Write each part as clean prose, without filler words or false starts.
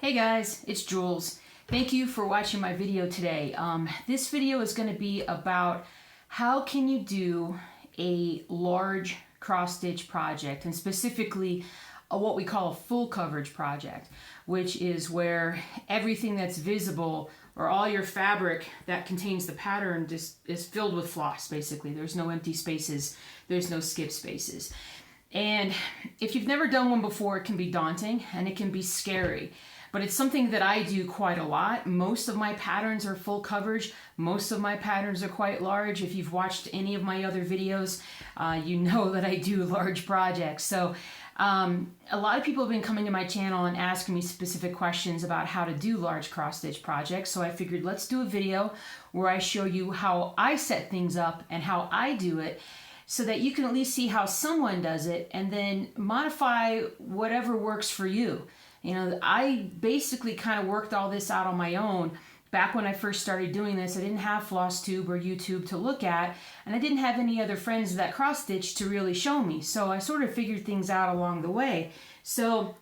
Hey guys, it's Jules. Thank you for watching my video today. This video is going to be about how can you do a large cross-stitch project, and specifically what we call a full coverage project, which is where everything that's visible or all your fabric that contains the pattern just is filled with floss, basically. There's no empty spaces, there's no skip spaces. And if you've never done one before, it can be daunting and it can be scary. But it's something that I do quite a lot. Most of my patterns are full coverage. Most of my patterns are quite large. If you've watched any of my other videos, you know that I do large projects. So a lot of people have been coming to my channel and asking me specific questions about how to do large cross-stitch projects. So I figured let's do a video where I show you how I set things up and how I do it, so that you can at least see how someone does it and then modify whatever works for you. You know, I basically kind of worked all this out on my own. Back when I first started doing this, I didn't have FlossTube or YouTube to look at, and I didn't have any other friends that cross-stitch to really show me. So I sort of figured things out along the way. So,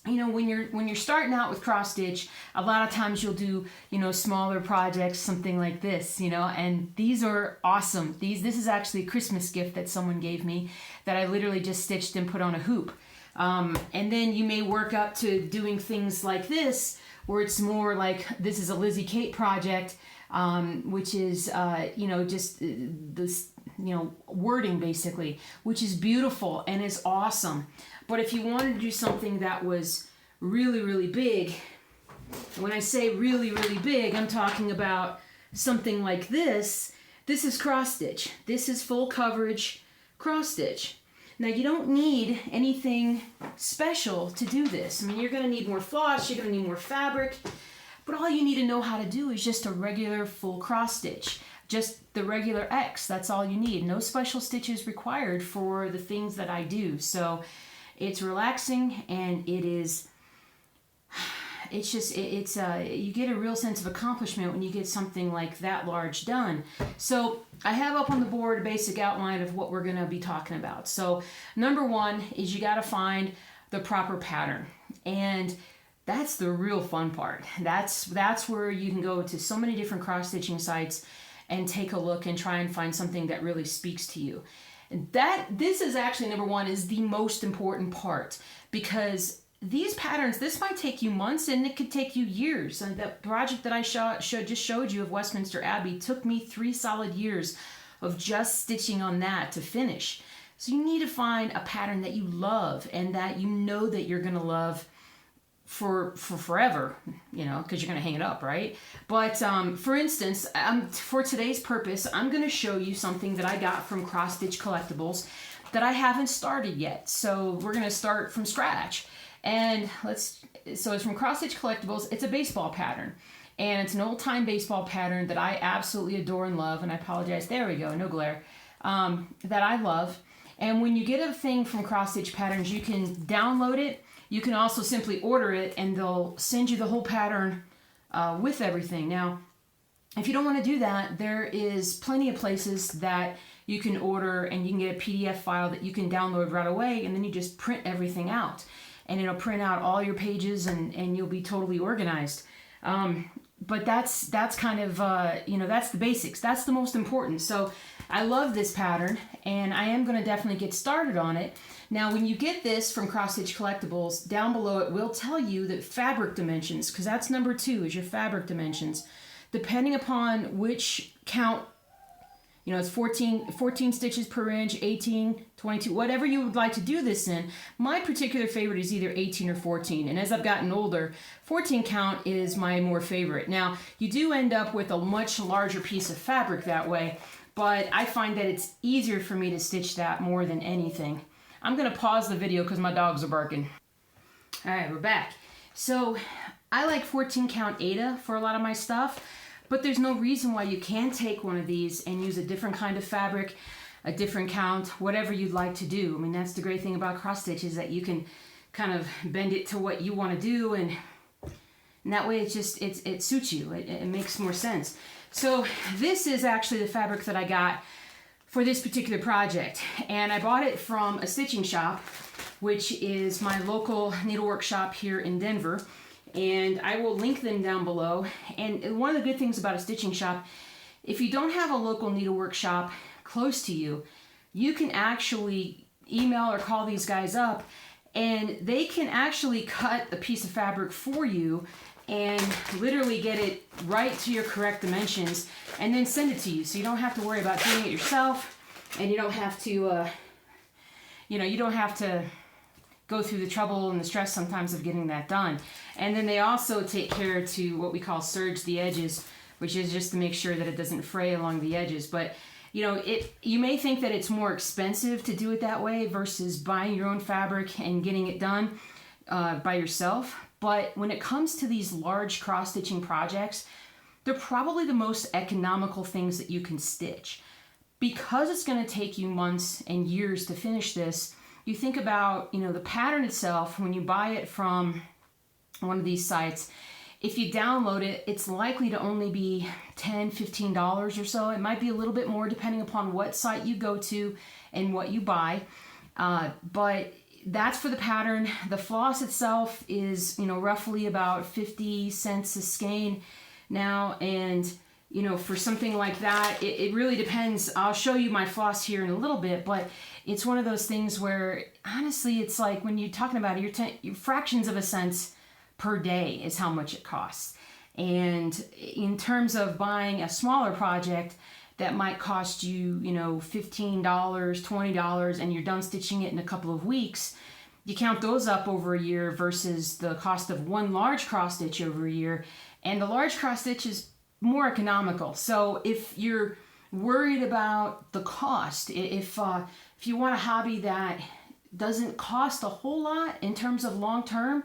you know, when you're starting out with cross-stitch, a lot of times you'll do, you know, smaller projects, something like this, you know, and these are awesome. This is actually a Christmas gift that someone gave me that I literally just stitched and put on a hoop. And then you may work up to doing things like this, where it's more like, this is a Lizzie Kate project, which is, you know, just this, you know, wording basically, which is beautiful and is awesome. But if you wanted to do something that was really, really big, when I say really, really big, I'm talking about something like this. This is cross stitch. This is full coverage cross stitch. Now, you don't need anything special to do this. I mean, you're going to need more floss, you're going to need more fabric, but all you need to know how to do is just a regular full cross stitch. Just the regular X, that's all you need. No special stitches required for the things that I do. So it's relaxing, and it is, it's just, you get a real sense of accomplishment when you get something like that large done. So I have up on the board a basic outline of what we're going to be talking about. So number one is you got to find the proper pattern, and that's the real fun part. That's where you can go to so many different cross-stitching sites and take a look and try and find something that really speaks to you. And this is actually, number one, is the most important part, because these patterns, this might take you months and it could take you years. And the project that I just showed you of Westminster Abbey took me 3 solid years of just stitching on that to finish. So you need to find a pattern that you love and that you know that you're going to love for forever, you know, because you're going to hang it up, right? But for instance, for today's purpose, I'm going to show you something that I got from Cross Stitch Collectibles that I haven't started yet. So we're going to start from scratch. And so it's from Cross Stitch Collectibles. It's a baseball pattern, and it's an old-time baseball pattern that I absolutely adore and love. And I apologize, there we go, no glare, that I love. And when you get a thing from Cross Stitch Patterns, you can download it. You can also simply order it, and they'll send you the whole pattern with everything. Now, if you don't want to do that, there is plenty of places that you can order, and you can get a PDF file that you can download right away, and then you just print everything out. And it'll print out all your pages, and you'll be totally organized. But that's kind of, you know, that's the basics. That's the most important. So I love this pattern, and I am going to definitely get started on it. Now, when you get this from Cross Stitch Collectibles, down below it will tell you the fabric dimensions, because that's number 2, is your fabric dimensions. Depending upon which count, you know, it's 14 stitches per inch, 18, 22, whatever you would like to do this in. My particular favorite is either 18 or 14. And as I've gotten older, 14 count is my more favorite. Now, you do end up with a much larger piece of fabric that way, but I find that it's easier for me to stitch that more than anything. I'm going to pause the video because my dogs are barking. All right, we're back. So I like 14 count Aida for a lot of my stuff. But there's no reason why you can't take one of these and use a different kind of fabric, a different count, whatever you'd like to do. I mean, that's the great thing about cross stitch, is that you can kind of bend it to what you want to do, and that way it suits you. It makes more sense. So this is actually the fabric that I got for this particular project, and I bought it from a stitching shop, which is my local needlework shop here in Denver. and I will link them down below. And one of the good things about a stitching shop, if you don't have a local needlework shop close to you, you can actually email or call these guys up, and they can actually cut the piece of fabric for you and literally get it right to your correct dimensions and then send it to you. So you don't have to worry about doing it yourself, and you don't have to, you don't have to go through the trouble and the stress sometimes of getting that done. And then they also take care to what we call serge the edges, which is just to make sure that it doesn't fray along the edges. But you may think that it's more expensive to do it that way versus buying your own fabric and getting it done by yourself. But when it comes to these large cross-stitching projects, they're probably the most economical things that you can stitch. Because it's going to take you months and years to finish this, you think about, the pattern itself. When you buy it from one of these sites, if you download it, it's likely to only be $10, $15 or so. It might be a little bit more depending upon what site you go to and what you buy. But that's for the pattern. The floss itself is, roughly about 50 cents a skein now. And, for something like that, it really depends. I'll show you my floss here in a little bit, but it's one of those things where, honestly, it's like when you're talking about it, your fractions of a cent per day is how much it costs. And in terms of buying a smaller project that might cost you, $15, $20, and you're done stitching it in a couple of weeks, you count those up over a year versus the cost of one large cross stitch over a year. And the large cross stitch is more economical. So if you're worried about the cost, if you want a hobby that doesn't cost a whole lot in terms of long term,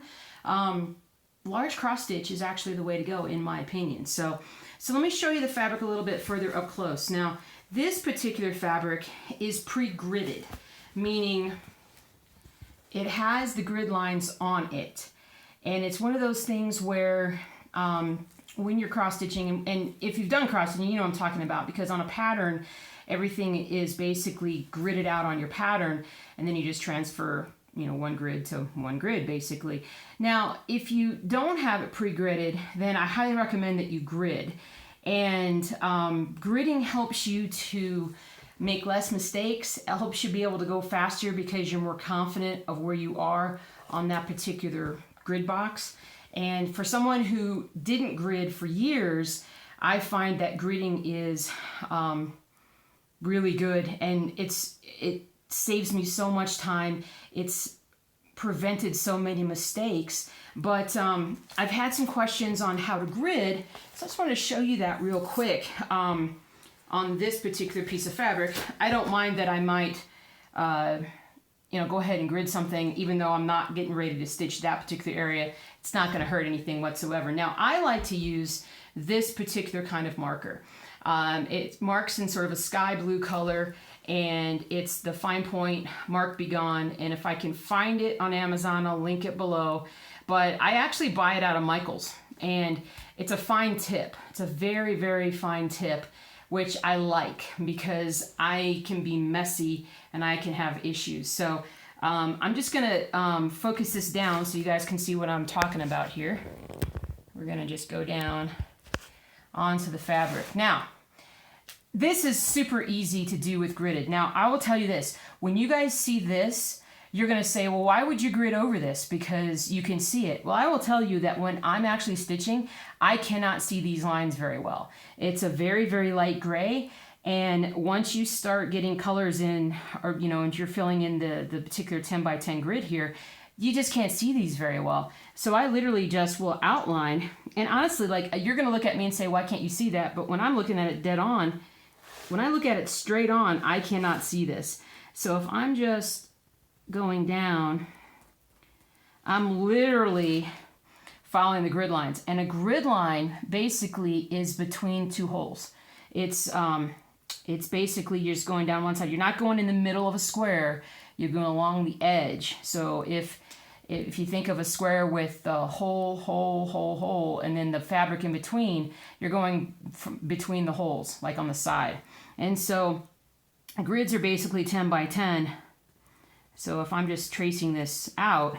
large cross stitch is actually the way to go, in my opinion. So let me show you the fabric a little bit further up close. Now, this particular fabric is pre-gridded, meaning it has the grid lines on it. And it's one of those things where when you're cross stitching, and if you've done cross stitching, you know what I'm talking about, because on a pattern, everything is basically gridded out on your pattern, and then you just transfer one grid to one grid, basically. Now, if you don't have it pre-gridded, then I highly recommend that you grid. And gridding helps you to make less mistakes. It helps you be able to go faster because you're more confident of where you are on that particular grid box. And for someone who didn't grid for years, I find that gridding is really good, and it saves me so much time. It's prevented so many mistakes. But I've had some questions on how to grid, so I just want to show you that real quick on this particular piece of fabric. I don't mind that I might go ahead and grid something even though I'm not getting ready to stitch that particular area. It's not going to hurt anything whatsoever. Now, I like to use this particular kind of marker. It marks in sort of a sky blue color, and it's the fine point Mark Be Gone. And if I can find it on Amazon, I'll link it below. But I actually buy it out of Michael's, and it's a fine tip. It's a very, very fine tip, which I like because I can be messy and I can have issues. So I'm just gonna focus this down so you guys can see what I'm talking about here. We're gonna just go down onto the fabric. Now, this is super easy to do with gridded. Now, I will tell you this, when you guys see this, you're gonna say, well, why would you grid over this? Because you can see it. Well, I will tell you that when I'm actually stitching, I cannot see these lines very well. It's a very, very light gray. And once you start getting colors in, or, and you're filling in the particular 10 by 10 grid here, you just can't see these very well. So I literally just will outline. And honestly, you're gonna look at me and say, why can't you see that? But when I'm looking at it dead on, when I look at it straight on, I cannot see this. So if I'm just going down, I'm literally following the grid lines. And a grid line basically is between two holes. It's basically you're just going down one side. You're not going in the middle of a square. You're going along the edge. So if you think of a square with the hole, and then the fabric in between, you're going between the holes, like on the side. And so grids are basically 10 by 10. So if I'm just tracing this out,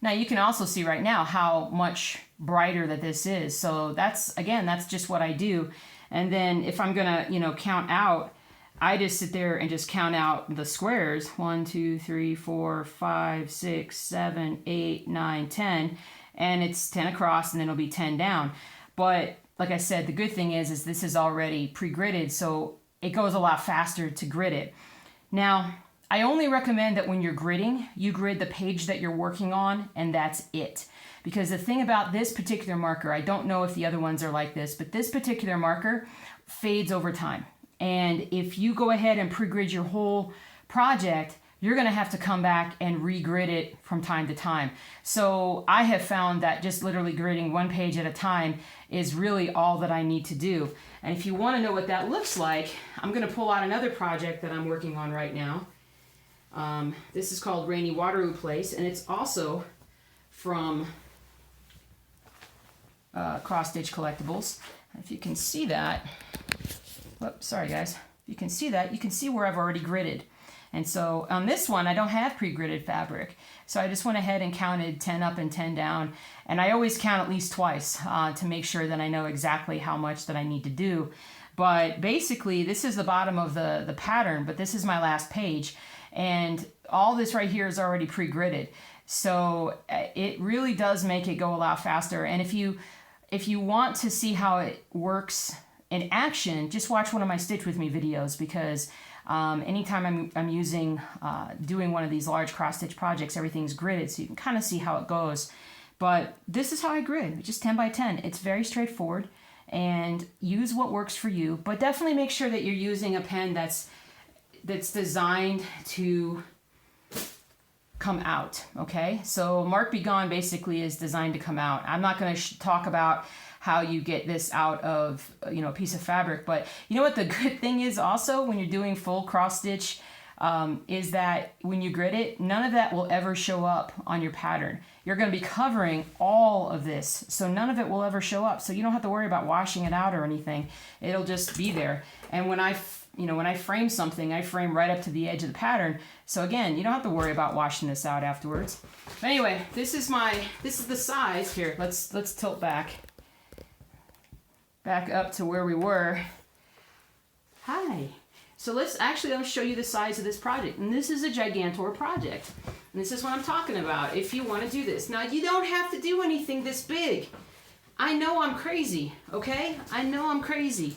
Now you can also see right now how much brighter that this is. So that's, again, that's just what I do. And then if I'm gonna, count out, I just sit there and just count out the squares. 1, 2, 3, 4, 5, 6, 7, 8, 9, 10. And it's 10 across, and then it'll be 10 down. But like I said, the good thing is this is already pre-gridded, so it goes a lot faster to grid it. Now, I only recommend that when you're gridding, you grid the page that you're working on, and that's it. Because the thing about this particular marker, I don't know if the other ones are like this, but this particular marker fades over time. And if you go ahead and pre-grid your whole project, you're going to have to come back and re-grid it from time to time. So I have found that just literally gridding one page at a time is really all that I need to do. And if you want to know what that looks like, I'm going to pull out another project that I'm working on right now. This is called Rainy Waterloo Place, and it's also from Cross Stitch Collectibles. If you can see that, whoops, sorry guys. If you can see that, you can see where I've already gridded. And so on this one, I don't have pre-gridded fabric. So I just went ahead and counted 10 up and 10 down. And I always count at least twice to make sure that I know exactly how much that I need to do. But basically, this is the bottom of the pattern, but this is my last page. And all this right here is already pre-gridded. So it really does make it go a lot faster. And if you want to see how it works in action, just watch one of my Stitch With Me videos, because anytime I'm using, doing one of these large cross-stitch projects, everything's gridded, so you can kind of see how it goes. But this is how I grid, just 10 by 10. It's very straightforward, and use what works for you, but definitely make sure that you're using a pen that's designed to come out, okay? So Mark Be Gone basically is designed to come out. I'm not going to talk about how you get this out of, a piece of fabric, but you know what the good thing is also when you're doing full cross stitch is that when you grid it, none of that will ever show up on your pattern. You're going to be covering all of this, so none of it will ever show up. So you don't have to worry about washing it out or anything. It'll just be there. And when I frame something, I frame right up to the edge of the pattern. So again, you don't have to worry about washing this out afterwards. But anyway, this is the size here. Let's tilt back up to where we were. Hi. So let's show you the size of this project. And this is a Gigantor project. And this is what I'm talking about if you want to do this. Now, you don't have to do anything this big. I know I'm crazy, okay? I know I'm crazy.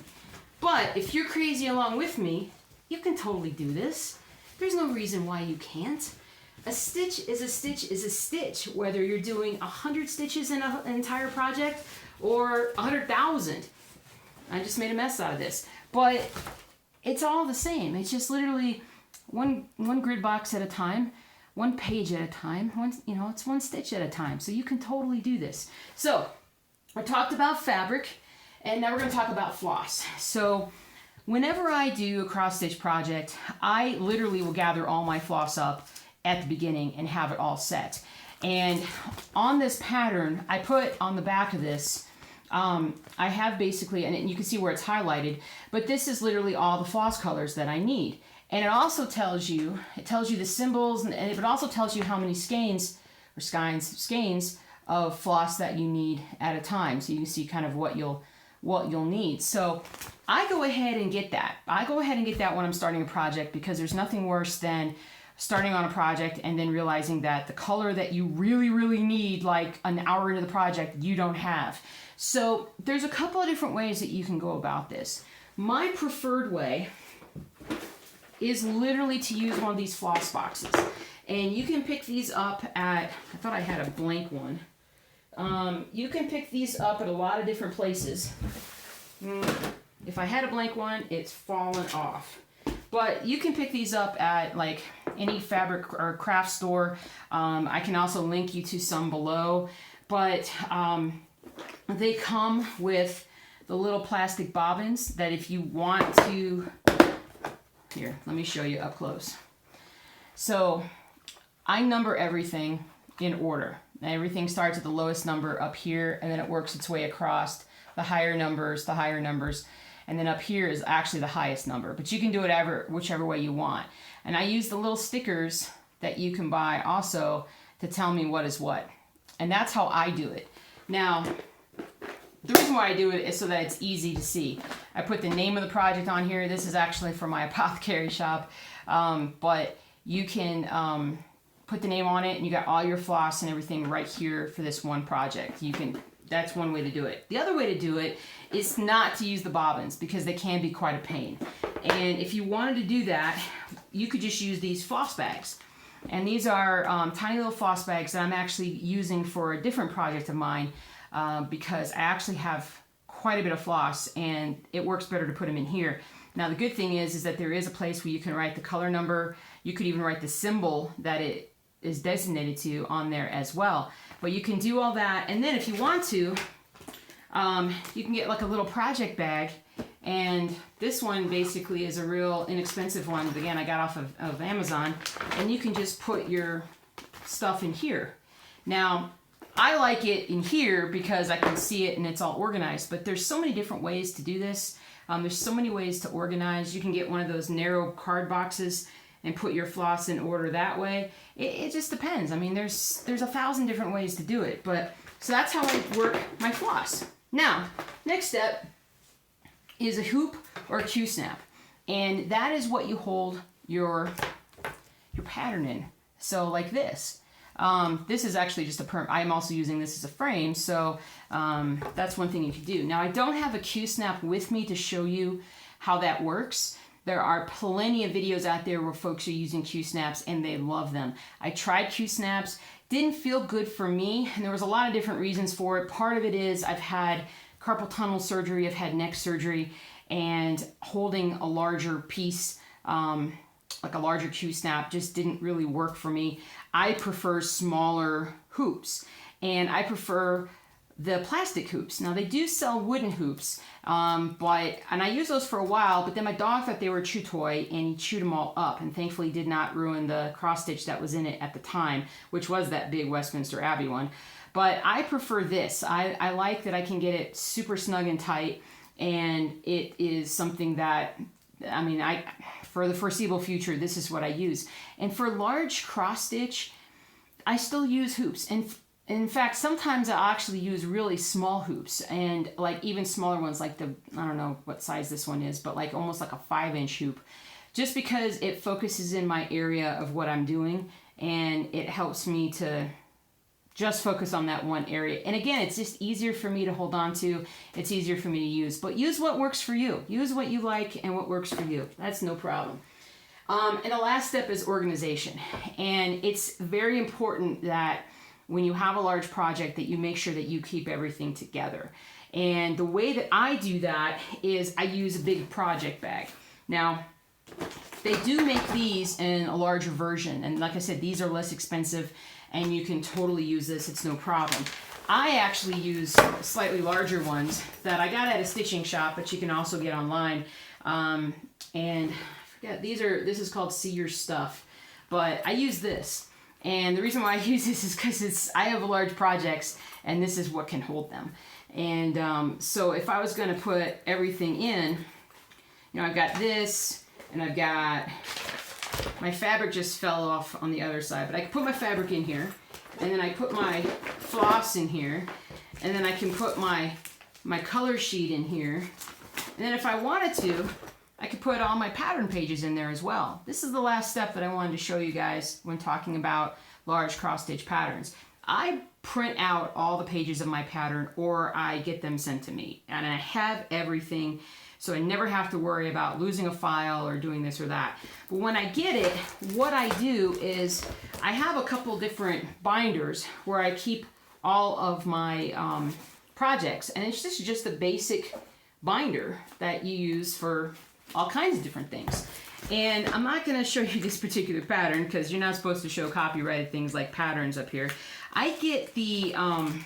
But if you're crazy along with me, you can totally do this. There's no reason why you can't. A stitch is a stitch is a stitch, whether you're doing 100 stitches in an entire project or 100,000. I just made a mess out of this. But it's all the same. It's just literally one grid box at a time, one page at a time, it's one stitch at a time. So you can totally do this. So I talked about fabric, and now we're going to talk about floss. So whenever I do a cross stitch project, I literally will gather all my floss up at the beginning and have it all set. And on this pattern, I put on the back of this, I have basically, and you can see where it's highlighted, but this is literally all the floss colors that I need. And it also tells you the symbols, and it also tells you how many skeins of floss that you need at a time. So you can see kind of what you'll need. So I go ahead and get that. I go ahead and get that when I'm starting a project, because there's nothing worse than starting on a project and then realizing that the color that you really, really need, like an hour into the project, you don't have. So there's a couple of different ways that you can go about this. My preferred way is literally to use one of these floss boxes. And you can pick these up at, I thought I had a blank one. You can pick these up at a lot of different places. If I had a blank one, it's fallen off. But you can pick these up at like any fabric or craft store. I can also link you to some below. But they come with the little plastic bobbins that if you want to, here, let me show you up close. So I number everything in order. Everything starts at the lowest number up here, and then it works its way across the higher numbers, and then up here is actually the highest number. But you can do it whichever way you want. And I use the little stickers that you can buy also to tell me what is what. And that's how I do it. Now, the reason why I do it is so that it's easy to see. I put the name of the project on here. This is actually for my apothecary shop, but you can put the name on it, and you got all your floss and everything right here for this one project. That's one way to do it. The other way to do it is not to use the bobbins, because they can be quite a pain. And if you wanted to do that, you could just use these floss bags. And these are tiny little floss bags that I'm actually using for a different project of mine, because I actually have quite a bit of floss, and it works better to put them in here. Now the good thing is that there is a place where you can write the color number. You could even write the symbol that it is designated to on there as well. But you can do all that, and then if you want to, you can get like a little project bag, and this one basically is a real inexpensive one. But again, I got off of Amazon, and you can just put your stuff in here. Now, I like it in here because I can see it and it's all organized, but there's so many different ways to do this. There's so many ways to organize. You can get one of those narrow card boxes and put your floss in order that way. It just depends. I mean, there's 1,000 different ways to do it, but so that's how I work my floss. Now, next step is a hoop or a Q-snap, and that is what you hold your pattern in. So like this. This is actually just I am also using this as a frame, so that's one thing you can do. Now, I don't have a Q-snap with me to show you how that works. There are plenty of videos out there where folks are using Q-snaps and they love them. I tried Q-snaps, didn't feel good for me, and there was a lot of different reasons for it. Part of it is I've had carpal tunnel surgery, I've had neck surgery, and holding a larger piece, like a larger Q-snap, just didn't really work for me. I prefer smaller hoops, and I prefer the plastic hoops. Now, they do sell wooden hoops, and I used those for a while, but then my dog thought they were a chew toy, and he chewed them all up, and thankfully did not ruin the cross stitch that was in it at the time, which was that big Westminster Abbey one. But I prefer this. I like that I can get it super snug and tight, and it is something that, I mean, for the foreseeable future, this is what I use. And for large cross stitch, I still use hoops. And in fact, sometimes I actually use really small hoops, and like even smaller ones, like I don't know what size this one is, but like almost like a 5-inch hoop, just because it focuses in my area of what I'm doing, and it helps me to just focus on that one area. And again, it's just easier for me to hold on to. It's easier for me to use, but use what works for you. Use what you like and what works for you. That's no problem. And the last step is organization. And it's very important that when you have a large project that you make sure that you keep everything together. And the way that I do that is I use a big project bag. Now, they do make these in a larger version. And like I said, these are less expensive, and you can totally use this. It's no problem. I actually use slightly larger ones that I got at a stitching shop, but you can also get online. And I forget, this is called See Your Stuff. But I use this. And the reason why I use this is because I have large projects, and this is what can hold them. And so if I was going to put everything in, you know, I've got this, and I've got my fabric just fell off on the other side, but I can put my fabric in here, and then I put my floss in here, and then I can put my color sheet in here, and then if I wanted to, I could put all my pattern pages in there as well. This is the last step that I wanted to show you guys when talking about large cross stitch patterns. I print out all the pages of my pattern, or I get them sent to me, and I have everything, so I never have to worry about losing a file or doing this or that. But when I get it, what I do is I have a couple different binders where I keep all of my projects, and it's just a basic binder that you use for all kinds of different things. And I'm not going to show you this particular pattern because you're not supposed to show copyrighted things like patterns up here. I get the, I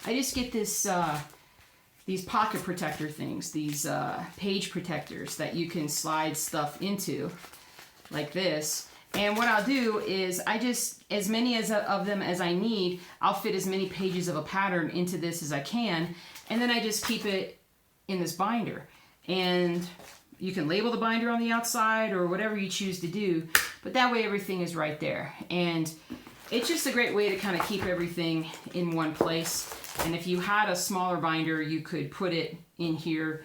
just get this, these pocket protector things, these page protectors that you can slide stuff into like this. And what I'll do is I just, as many of them as I need, I'll fit as many pages of a pattern into this as I can. And then I just keep it in this binder. And you can label the binder on the outside or whatever you choose to do, but that way everything is right there. And it's just a great way to kind of keep everything in one place. And if you had a smaller binder, you could put it in here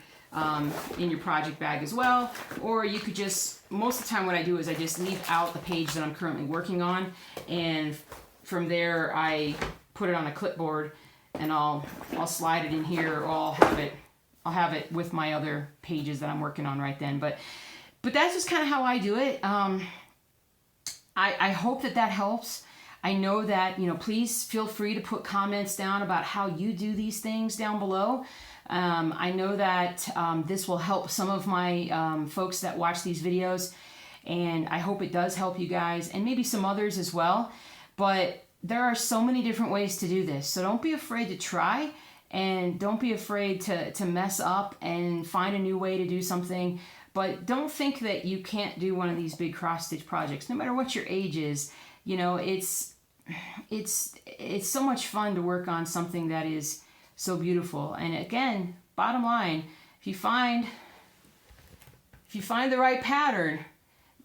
in your project bag as well. Or you could just, most of the time what I do is I just leave out the page that I'm currently working on. And from there, I put it on a clipboard and I'll slide it in here, or I'll have it with my other pages that I'm working on right then. But that's just kind of how I do it. I hope that helps. I know that, please feel free to put comments down about how you do these things down below. I know that this will help some of my folks that watch these videos, and I hope it does help you guys and maybe some others as well. But there are so many different ways to do this, so don't be afraid to try, and don't be afraid to mess up and find a new way to do something. But don't think that you can't do one of these big cross-stitch projects, no matter what your age is. It's so much fun to work on something that is so beautiful. And again, bottom line, if you find the right pattern,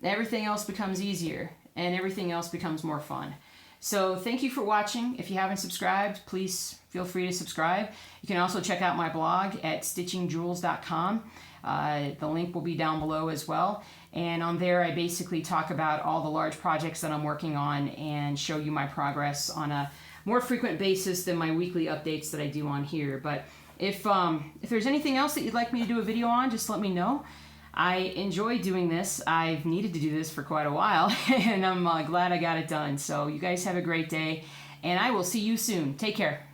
everything else becomes easier and everything else becomes more fun. So thank you for watching. If you haven't subscribed, please feel free to subscribe. You can also check out my blog at stitchingjewels.com. The link will be down below as well. And on there, I basically talk about all the large projects that I'm working on and show you my progress on a more frequent basis than my weekly updates that I do on here. But if there's anything else that you'd like me to do a video on, just let me know. I enjoy doing this. I've needed to do this for quite a while, and I'm glad I got it done. So you guys have a great day, and I will see you soon. Take care.